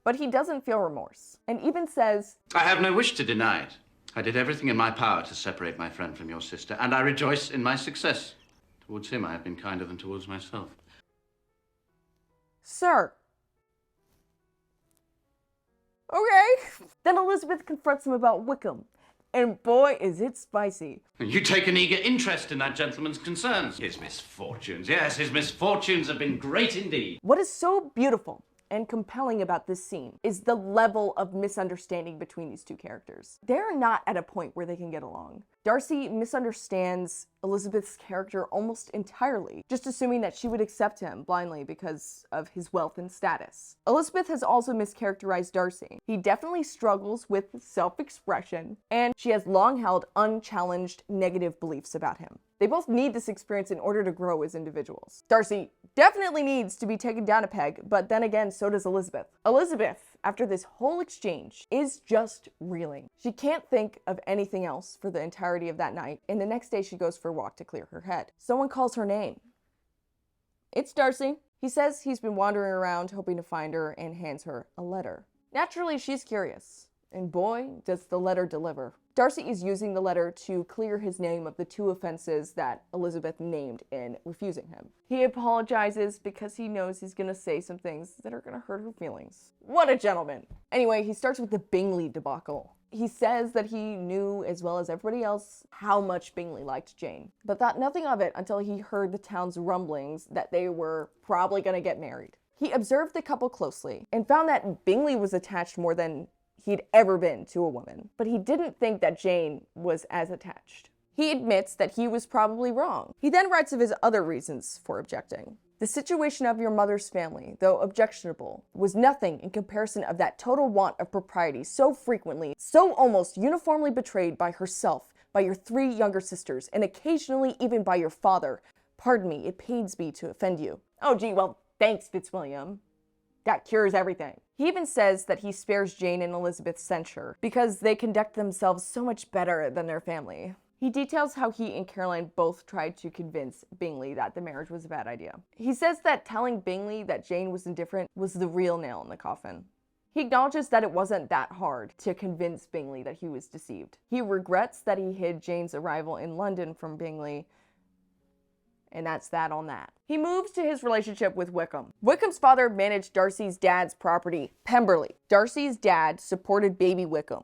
but he doesn't feel remorse, and even says, I have no wish to deny it. I did everything in my power to separate my friend from your sister, and I rejoice in my success. Towards him, I have been kinder than towards myself. "Sir." Okay. Then Elizabeth confronts him about Wickham, and boy, is it spicy. You take an eager interest in that gentleman's concerns. His misfortunes, yes, his misfortunes have been great indeed. What is so beautiful and compelling about this scene is the level of misunderstanding between these two characters. They're not at a point where they can get along. Darcy misunderstands Elizabeth's character almost entirely, just assuming that she would accept him blindly because of his wealth and status. Elizabeth has also mischaracterized Darcy. He definitely struggles with self-expression, and she has long held unchallenged negative beliefs about him. They both need this experience in order to grow as individuals. Darcy definitely needs to be taken down a peg, but then again, so does Elizabeth. Elizabeth, after this whole exchange, is just reeling. She can't think of anything else for the entirety of that night, and the next day she goes for a walk to clear her head. Someone calls her name. It's Darcy. He says he's been wandering around hoping to find her and hands her a letter. Naturally, she's curious, and boy, does the letter deliver. Darcy is using the letter to clear his name of the 2 offenses that Elizabeth named in refusing him. He apologizes because he knows he's gonna say some things that are gonna hurt her feelings. What a gentleman! Anyway, he starts with the Bingley debacle. He says that he knew, as well as everybody else, how much Bingley liked Jane, but thought nothing of it until he heard the town's rumblings that they were probably gonna get married. He observed the couple closely and found that Bingley was attached more than he'd ever been to a woman, but he didn't think that Jane was as attached. He admits that he was probably wrong. He then writes of his other reasons for objecting. The situation of your mother's family, though objectionable, was nothing in comparison of that total want of propriety so frequently, so almost uniformly betrayed by herself, by your 3 younger sisters, and occasionally even by your father. Pardon me, it pains me to offend you. Oh gee, well, thanks, Fitzwilliam. That cures everything. He even says that he spares Jane and Elizabeth's censure because they conduct themselves so much better than their family. He details how he and Caroline both tried to convince Bingley that the marriage was a bad idea. He says that telling Bingley that Jane was indifferent was the real nail in the coffin. He acknowledges that it wasn't that hard to convince Bingley that he was deceived. He regrets that he hid Jane's arrival in London from Bingley, and that's that on that. He moves to his relationship with Wickham. Wickham's father managed Darcy's dad's property, Pemberley. Darcy's dad supported baby Wickham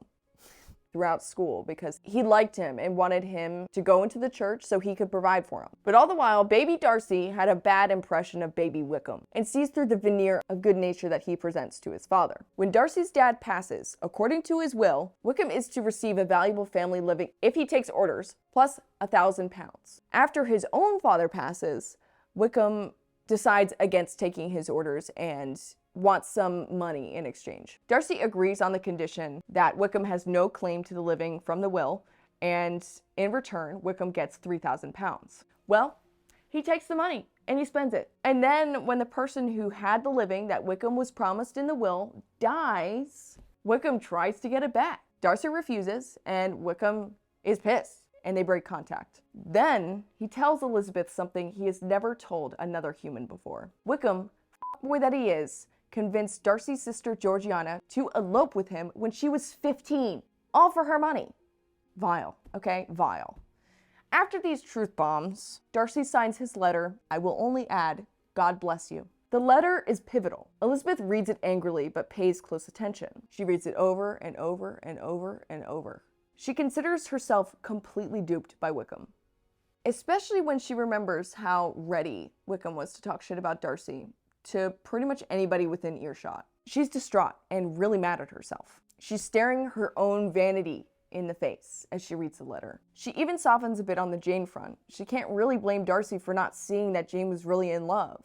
throughout school because he liked him and wanted him to go into the church so he could provide for him. But all the while, baby Darcy had a bad impression of baby Wickham and sees through the veneer of good nature that he presents to his father. When Darcy's dad passes, according to his will, Wickham is to receive a valuable family living if he takes orders, plus £1,000. After his own father passes, Wickham decides against taking his orders and wants some money in exchange. Darcy agrees on the condition that Wickham has no claim to the living from the will, and in return, Wickham gets £3,000. Well, he takes the money and he spends it. And then when the person who had the living that Wickham was promised in the will dies, Wickham tries to get it back. Darcy refuses, and Wickham is pissed, and they break contact. Then he tells Elizabeth something he has never told another human before. Wickham, boy that he is, convinced Darcy's sister Georgiana to elope with him when she was 15, all for her money. Vile, okay? Vile. After these truth bombs, Darcy signs his letter, I will only add, God bless you. The The letter is pivotal. Elizabeth reads it angrily but pays close attention. She reads it over and over and over and over. She considers herself completely duped by Wickham, especially when she remembers how ready Wickham was to talk shit about Darcy to pretty much anybody within earshot. She's distraught and really mad at herself. She's staring her own vanity in the face as she reads the letter. She even softens a bit on the Jane front. She can't really blame Darcy for not seeing that Jane was really in love.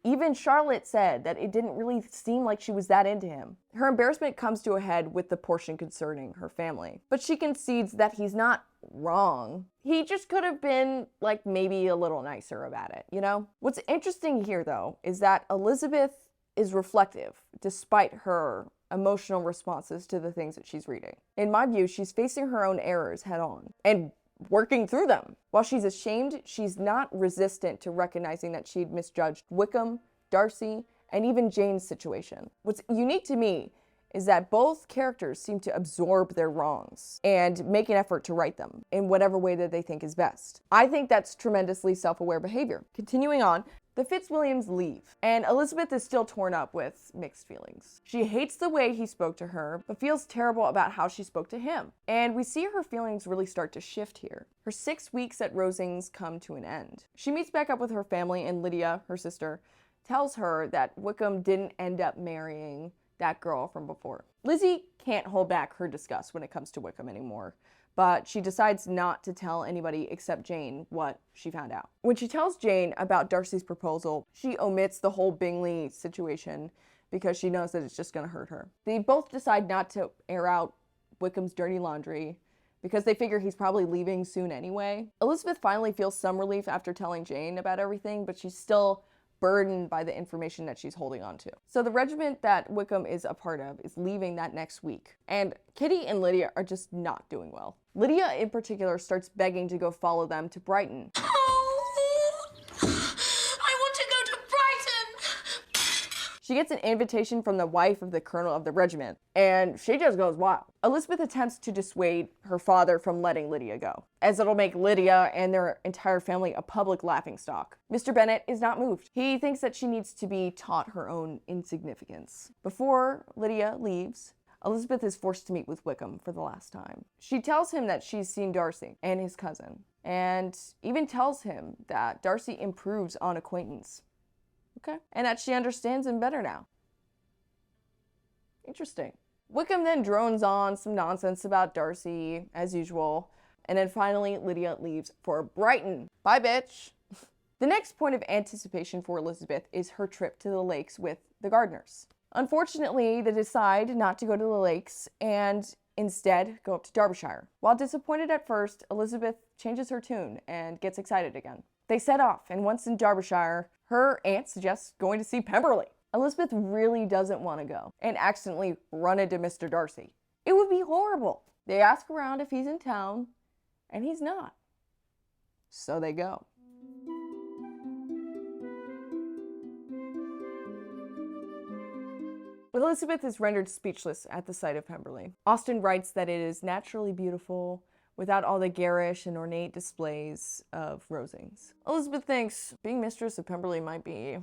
Even Charlotte said that it didn't really seem like she was that into him. Her embarrassment comes to a head with the portion concerning her family. But she concedes that he's not wrong. He just could have been, like, maybe a little nicer about it, you know? What's interesting here, though, is that Elizabeth is reflective, despite her emotional responses to the things that she's reading. In my view, she's facing her own errors head on and working through them. While she's ashamed, she's not resistant to recognizing that she'd misjudged Wickham, Darcy, and even Jane's situation. What's unique to me is that both characters seem to absorb their wrongs and make an effort to right them in whatever way that they think is best. I think that's tremendously self-aware behavior. Continuing on, the Fitzwilliams leave, and Elizabeth is still torn up with mixed feelings. She hates the way he spoke to her, but feels terrible about how she spoke to him. And we see her feelings really start to shift here. Her 6 weeks at Rosings come to an end. She meets back up with her family, and Lydia, her sister, tells her that Wickham didn't end up marrying that girl from before. Lizzie can't hold back her disgust when it comes to Wickham anymore, but she decides not to tell anybody except Jane what she found out. When she tells Jane about Darcy's proposal, she omits the whole Bingley situation because she knows that it's just going to hurt her. They both decide not to air out Wickham's dirty laundry because they figure he's probably leaving soon anyway. Elizabeth finally feels some relief after telling Jane about everything, but she's still burdened by the information that she's holding on to. So the regiment that Wickham is a part of is leaving that next week, and Kitty and Lydia are just not doing well. Lydia in particular starts begging to go follow them to Brighton. I want to go to Brighton! She gets an invitation from the wife of the colonel of the regiment, and she just goes wild. Elizabeth attempts to dissuade her father from letting Lydia go, as it'll make Lydia and their entire family a public laughingstock. Mr. Bennet is not moved. He thinks that she needs to be taught her own insignificance. Before Lydia leaves, Elizabeth is forced to meet with Wickham for the last time. She tells him that she's seen Darcy and his cousin, and even tells him that Darcy improves on acquaintance. Okay? And that she understands him better now. Interesting. Wickham then drones on some nonsense about Darcy, as usual, and then finally Lydia leaves for Brighton. Bye, bitch! The next point of anticipation for Elizabeth is her trip to the lakes with the Gardiners. Unfortunately, they decide not to go to the lakes and instead go up to Derbyshire. While disappointed at first, Elizabeth changes her tune and gets excited again. They set off, and once in Derbyshire, her aunt suggests going to see Pemberley. Elizabeth really doesn't want to go and accidentally run into Mr. Darcy. It would be horrible. They ask around if he's in town, and he's not. So they go. Elizabeth is rendered speechless at the sight of Pemberley. Austen writes that it is naturally beautiful, without all the garish and ornate displays of Rosings. Elizabeth thinks being mistress of Pemberley might be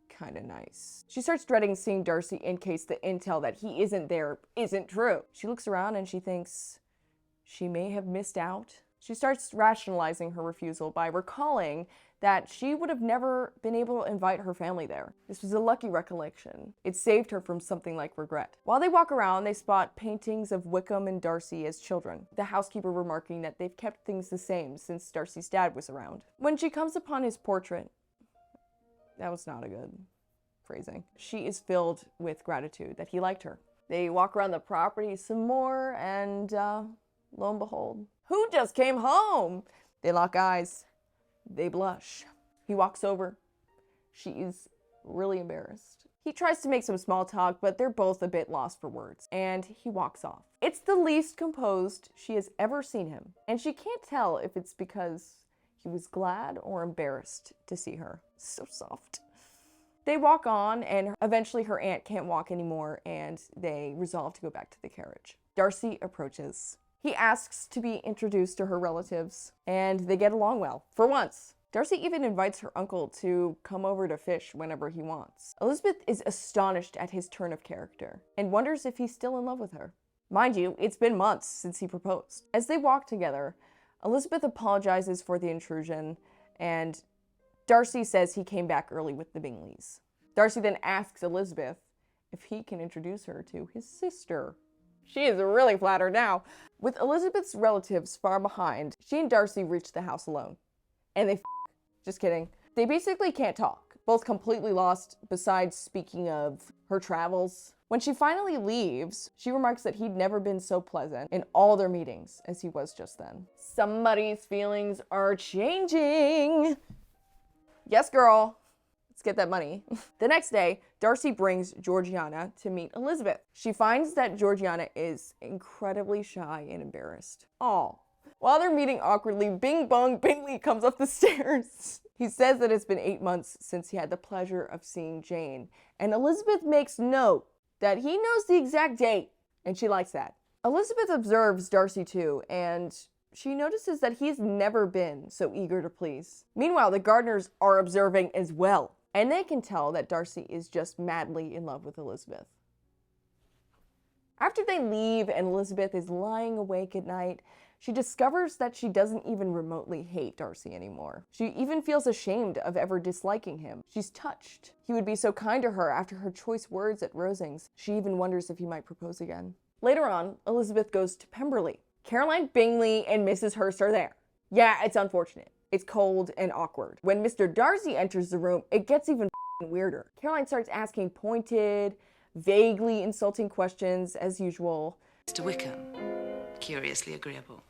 kind of nice. She starts dreading seeing Darcy in case the intel that he isn't there isn't true. She looks around and she thinks she may have missed out. She starts rationalizing her refusal by recalling that she would have never been able to invite her family there. This was a lucky recollection. It saved her from something like regret. While they walk around, they spot paintings of Wickham and Darcy as children, the housekeeper remarking that they've kept things the same since Darcy's dad was around. When she comes upon his portrait, that was not a good phrasing, she is filled with gratitude that he liked her. They walk around the property some more, and lo and behold, who just came home? They lock eyes. They blush. He walks over. She is really embarrassed. He tries to make some small talk, but they're both a bit lost for words, and he walks off. It's the least composed she has ever seen him, and she can't tell if it's because he was glad or embarrassed to see her. So soft. They walk on, and eventually her aunt can't walk anymore, and they resolve to go back to the carriage. Darcy approaches. He asks to be introduced to her relatives, and they get along well. For once. Darcy even invites her uncle to come over to fish whenever he wants. Elizabeth is astonished at his turn of character and wonders if he's still in love with her. Mind you, it's been months since he proposed. As they walk together, Elizabeth apologizes for the intrusion, and Darcy says he came back early with the Bingleys. Darcy then asks Elizabeth if he can introduce her to his sister. She is really flattered now. With Elizabeth's relatives far behind, she and Darcy reach the house alone. And they just kidding. They basically can't talk, both completely lost besides speaking of her travels. When she finally leaves, she remarks that he'd never been so pleasant in all their meetings as he was just then. Somebody's feelings are changing. Yes, girl. Let's get that money. The next day, Darcy brings Georgiana to meet Elizabeth. She finds that Georgiana is incredibly shy and embarrassed. Aw. While they're meeting awkwardly, Bing Bong Bingley comes up the stairs. He says that it's been 8 months since he had the pleasure of seeing Jane, and Elizabeth makes note that he knows the exact date, and she likes that. Elizabeth observes Darcy too, and she notices that he's never been so eager to please. Meanwhile, the Gardners are observing as well, and they can tell that Darcy is just madly in love with Elizabeth. After they leave and Elizabeth is lying awake at night, she discovers that she doesn't even remotely hate Darcy anymore. She even feels ashamed of ever disliking him. She's touched. He would be so kind to her after her choice words at Rosings. She even wonders if he might propose again. Later on, Elizabeth goes to Pemberley. Caroline Bingley and Mrs. Hurst are there. Yeah, it's unfortunate. It's cold and awkward. When Mr. Darcy enters the room, it gets even weirder. Caroline starts asking pointed, vaguely insulting questions as usual. Mr. Wickham, curiously agreeable.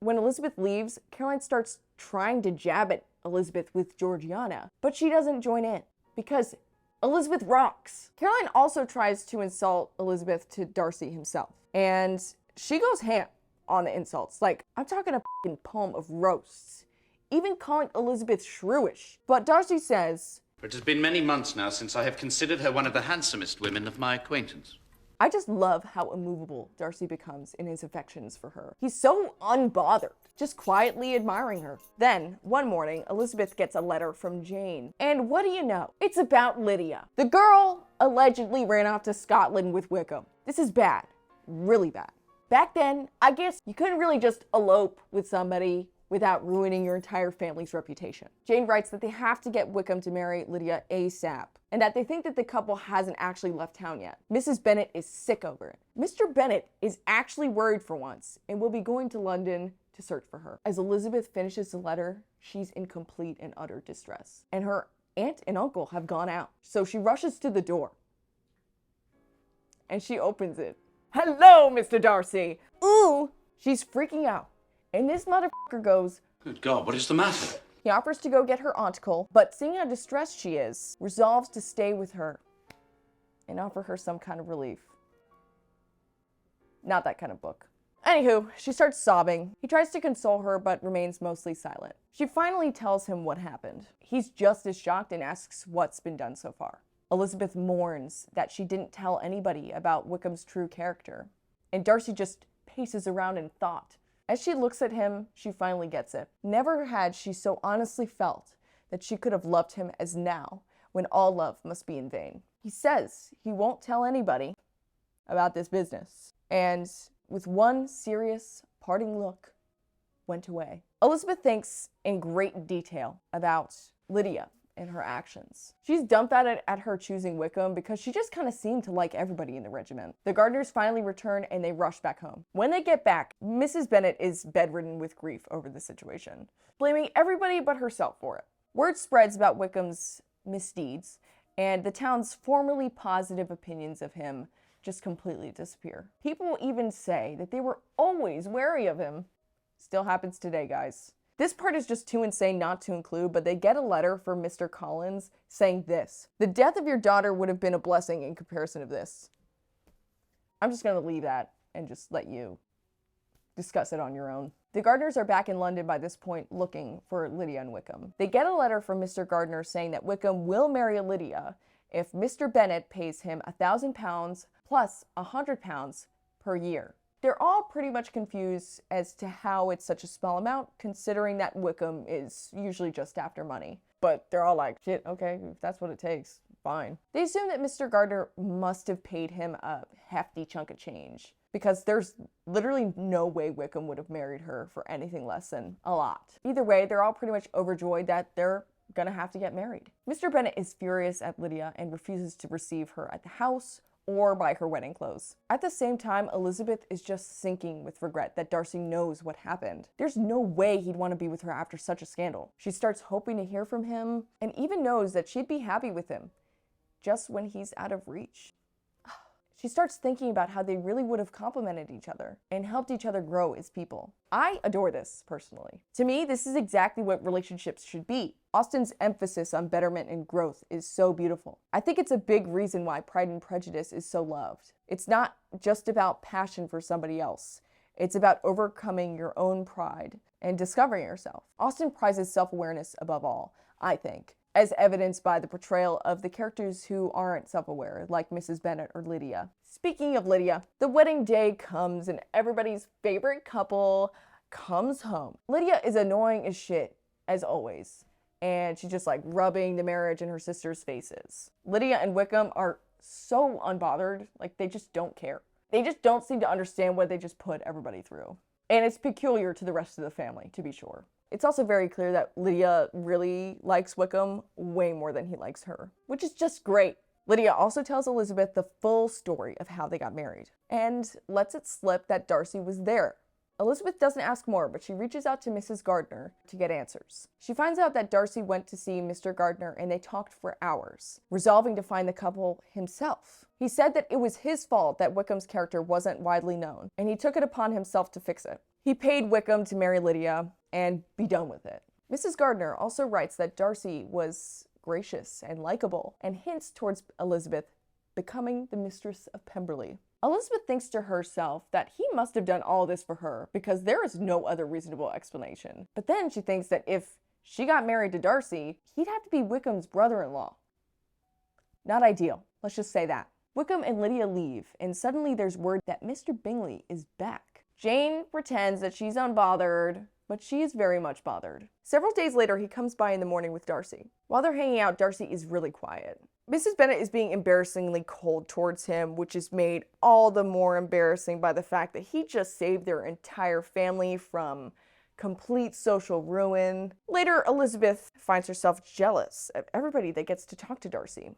When Elizabeth leaves, Caroline starts trying to jab at Elizabeth with Georgiana, but she doesn't join in because Elizabeth rocks. Caroline also tries to insult Elizabeth to Darcy himself, and she goes ham on the insults. Like, I'm talking a f***ing poem of roasts, even calling Elizabeth shrewish. But Darcy says, "It has been many months now since I have considered her one of the handsomest women of my acquaintance." I just love how immovable Darcy becomes in his affections for her. He's so unbothered, just quietly admiring her. Then, one morning, Elizabeth gets a letter from Jane. And what do you know? It's about Lydia. The girl allegedly ran off to Scotland with Wickham. This is bad. Really bad. Back then, I guess you couldn't really just elope with somebody without ruining your entire family's reputation. Jane writes that they have to get Wickham to marry Lydia ASAP, and that they think that the couple hasn't actually left town yet. Mrs. Bennet is sick over it. Mr. Bennet is actually worried for once, and will be going to London to search for her. As Elizabeth finishes the letter, she's in complete and utter distress, and her aunt and uncle have gone out. So she rushes to the door, and she opens it. Hello, Mr. Darcy. Ooh, she's freaking out. And this motherfucker goes, Good God, what is the matter? He offers to go get her article, but seeing how distressed she is, resolves to stay with her and offer her some kind of relief. Not that kind of book. Anywho, she starts sobbing. He tries to console her, but remains mostly silent. She finally tells him what happened. He's just as shocked and asks what's been done so far. Elizabeth mourns that she didn't tell anybody about Wickham's true character, and Darcy just paces around in thought. As she looks at him, she finally gets it. Never had she so honestly felt that she could have loved him as now, when all love must be in vain. He says he won't tell anybody about this business, and with one serious parting look, went away. Elizabeth thinks in great detail about Lydia and her actions. She's dumbfounded at her choosing Wickham because she just kind of seemed to like everybody in the regiment. The Gardners finally return and they rush back home. When they get back, Mrs. Bennet is bedridden with grief over the situation, blaming everybody but herself for it. Word spreads about Wickham's misdeeds, and the town's formerly positive opinions of him just completely disappear. People even say that they were always wary of him. Still happens today, guys. This part is just too insane not to include, but they get a letter from Mr. Collins saying this: "The death of your daughter would have been a blessing in comparison of this." I'm just going to leave that and just let you discuss it on your own. The Gardners are back in London by this point looking for Lydia and Wickham. They get a letter from Mr. Gardner saying that Wickham will marry Lydia if Mr. Bennet pays him £1,000 plus £100 per year. They're all pretty much confused as to how it's such a small amount, considering that Wickham is usually just after money. But they're all like, shit, okay, if that's what it takes, fine. They assume that Mr. Gardner must have paid him a hefty chunk of change, because there's literally no way Wickham would have married her for anything less than a lot. Either way, they're all pretty much overjoyed that they're gonna have to get married. Mr. Bennet is furious at Lydia and refuses to receive her at the house or buy her wedding clothes. At the same time, Elizabeth is just sinking with regret that Darcy knows what happened. There's no way he'd want to be with her after such a scandal. She starts hoping to hear from him and even knows that she'd be happy with him just when he's out of reach. She starts thinking about how they really would have complemented each other and helped each other grow as people. I adore this, personally. To me, this is exactly what relationships should be. Austen's emphasis on betterment and growth is so beautiful. I think it's a big reason why Pride and Prejudice is so loved. It's not just about passion for somebody else. It's about overcoming your own pride and discovering yourself. Austen prizes self-awareness above all, I think, as evidenced by the portrayal of the characters who aren't self-aware, like Mrs. Bennet or Lydia. Speaking of Lydia, the wedding day comes and everybody's favorite couple comes home. Lydia is annoying as shit, as always, and she's just like rubbing the marriage in her sister's faces. Lydia and Wickham are so unbothered, like they just don't care. They just don't seem to understand what they just put everybody through. And it's peculiar to the rest of the family, to be sure. It's also very clear that Lydia really likes Wickham way more than he likes her, which is just great. Lydia also tells Elizabeth the full story of how they got married, and lets it slip that Darcy was there. Elizabeth doesn't ask more, but she reaches out to Mrs. Gardner to get answers. She finds out that Darcy went to see Mr. Gardner and they talked for hours, resolving to find the couple himself. He said that it was his fault that Wickham's character wasn't widely known, and he took it upon himself to fix it. He paid Wickham to marry Lydia and be done with it. Mrs. Gardner also writes that Darcy was gracious and likable, and hints towards Elizabeth becoming the mistress of Pemberley. Elizabeth thinks to herself that he must have done all this for her because there is no other reasonable explanation. But then she thinks that if she got married to Darcy, he'd have to be Wickham's brother-in-law. Not ideal, let's just say that. Wickham and Lydia leave, and suddenly there's word that Mr. Bingley is back. Jane pretends that she's unbothered, but she is very much bothered. Several days later, he comes by in the morning with Darcy. While they're hanging out, Darcy is really quiet. Mrs. Bennet is being embarrassingly cold towards him, which is made all the more embarrassing by the fact that he just saved their entire family from complete social ruin. Later, Elizabeth finds herself jealous of everybody that gets to talk to Darcy.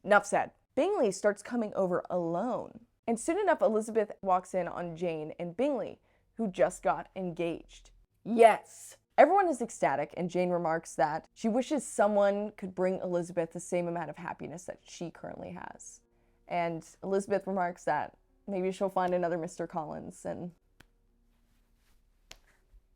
Enough said. Bingley starts coming over alone. And soon enough, Elizabeth walks in on Jane and Bingley, who just got engaged. Yes! Everyone is ecstatic, and Jane remarks that she wishes someone could bring Elizabeth the same amount of happiness that she currently has. And Elizabeth remarks that maybe she'll find another Mr. Collins, and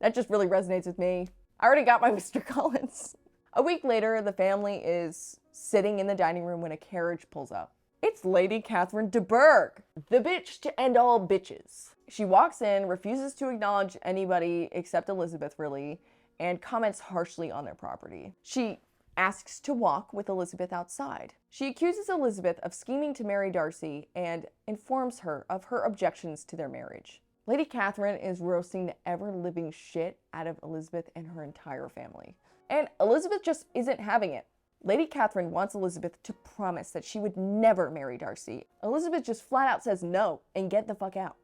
that just really resonates with me. I already got my Mr. Collins. A week later, the family is sitting in the dining room when a carriage pulls up. It's Lady Catherine de Bourgh, the bitch to end all bitches. She walks in, refuses to acknowledge anybody except Elizabeth, really, and comments harshly on their property. She asks to walk with Elizabeth outside. She accuses Elizabeth of scheming to marry Darcy and informs her of her objections to their marriage. Lady Catherine is roasting the ever-living shit out of Elizabeth and her entire family. And Elizabeth just isn't having it. Lady Catherine wants Elizabeth to promise that she would never marry Darcy. Elizabeth just flat out says no and get the fuck out.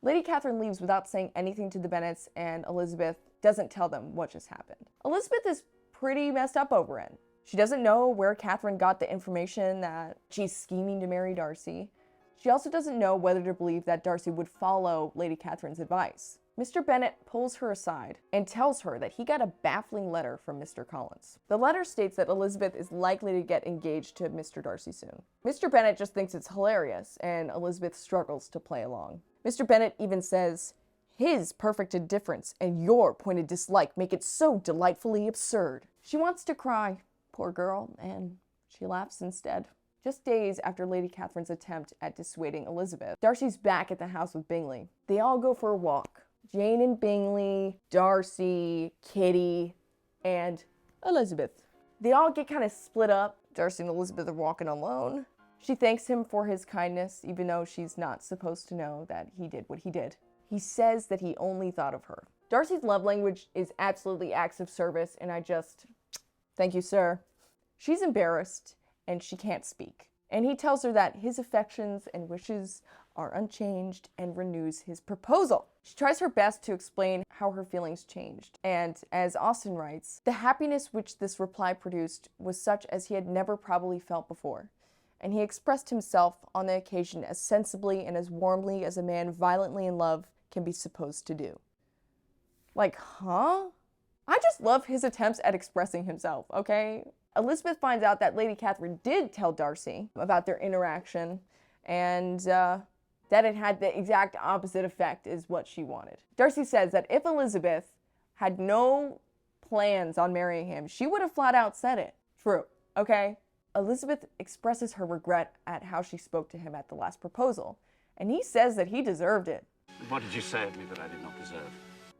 Lady Catherine leaves without saying anything to the Bennets, and Elizabeth doesn't tell them what just happened. Elizabeth is pretty messed up over it. She doesn't know where Catherine got the information that she's scheming to marry Darcy. She also doesn't know whether to believe that Darcy would follow Lady Catherine's advice. Mr. Bennet pulls her aside and tells her that he got a baffling letter from Mr. Collins. The letter states that Elizabeth is likely to get engaged to Mr. Darcy soon. Mr. Bennet just thinks it's hilarious, and Elizabeth struggles to play along. Mr. Bennet even says, "His perfect indifference and your pointed dislike make it so delightfully absurd." She wants to cry, poor girl, and she laughs instead. Just days after Lady Catherine's attempt at dissuading Elizabeth, Darcy's back at the house with Bingley. They all go for a walk. Jane and Bingley, Darcy, Kitty, and Elizabeth. They all get kind of split up. Darcy and Elizabeth are walking alone. She thanks him for his kindness, even though she's not supposed to know that he did what he did. He says that he only thought of her. Darcy's love language is absolutely acts of service, and thank you, sir. She's embarrassed, and she can't speak. And he tells her that his affections and wishes are unchanged and renews his proposal. She tries her best to explain how her feelings changed. And as Austen writes, the happiness which this reply produced was such as he had never probably felt before. And he expressed himself on the occasion as sensibly and as warmly as a man violently in love can be supposed to do. Like, huh? I just love his attempts at expressing himself, okay? Elizabeth finds out that Lady Catherine did tell Darcy about their interaction, and that it had the exact opposite effect is what she wanted. Darcy says that if Elizabeth had no plans on marrying him, she would have flat out said it. True, okay? Elizabeth expresses her regret at how she spoke to him at the last proposal, and he says that he deserved it. What did you say of me that I did not deserve?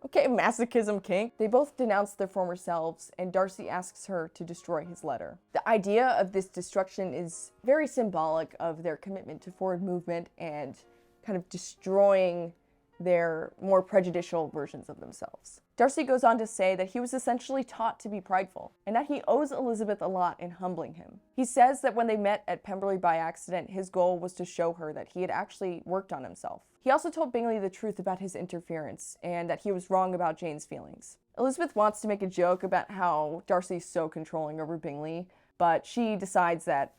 Okay, masochism kink. They both denounce their former selves, and Darcy asks her to destroy his letter. The idea of this destruction is very symbolic of their commitment to forward movement and kind of destroying their more prejudicial versions of themselves. Darcy goes on to say that he was essentially taught to be prideful, and that he owes Elizabeth a lot in humbling him. He says that when they met at Pemberley by accident, his goal was to show her that he had actually worked on himself. He also told Bingley the truth about his interference, and that he was wrong about Jane's feelings. Elizabeth wants to make a joke about how Darcy's so controlling over Bingley, but she decides that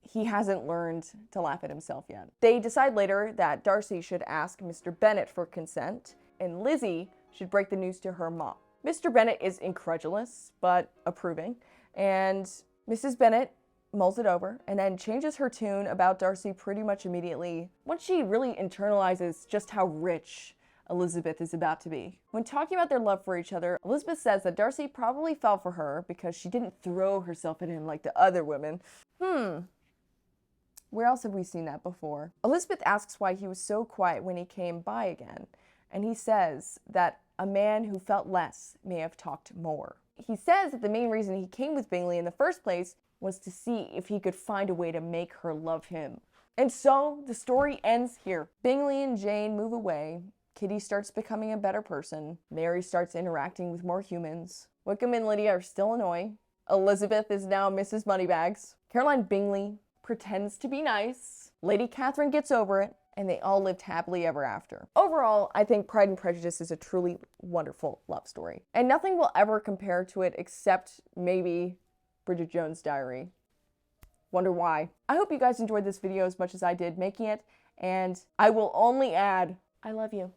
he hasn't learned to laugh at himself yet. They decide later that Darcy should ask Mr. Bennet for consent, and Lizzie should break the news to her mom. Mr. Bennet is incredulous, but approving, and Mrs. Bennet mulls it over and then changes her tune about Darcy pretty much immediately once she really internalizes just how rich Elizabeth is about to be. When talking about their love for each other, Elizabeth says that Darcy probably fell for her because she didn't throw herself at him like the other women. Where else have we seen that before? Elizabeth asks why he was so quiet when he came by again, and he says that a man who felt less may have talked more. He says that the main reason he came with Bingley in the first place was to see if he could find a way to make her love him. And so the story ends here. Bingley and Jane move away. Kitty starts becoming a better person. Mary starts interacting with more humans. Wickham and Lydia are still annoying. Elizabeth is now Mrs. Moneybags. Caroline Bingley pretends to be nice. Lady Catherine gets over it, and they all lived happily ever after. Overall, I think Pride and Prejudice is a truly wonderful love story. And nothing will ever compare to it except maybe Bridget Jones' Diary. Wonder why. I hope you guys enjoyed this video as much as I did making it, and I will only add, I love you.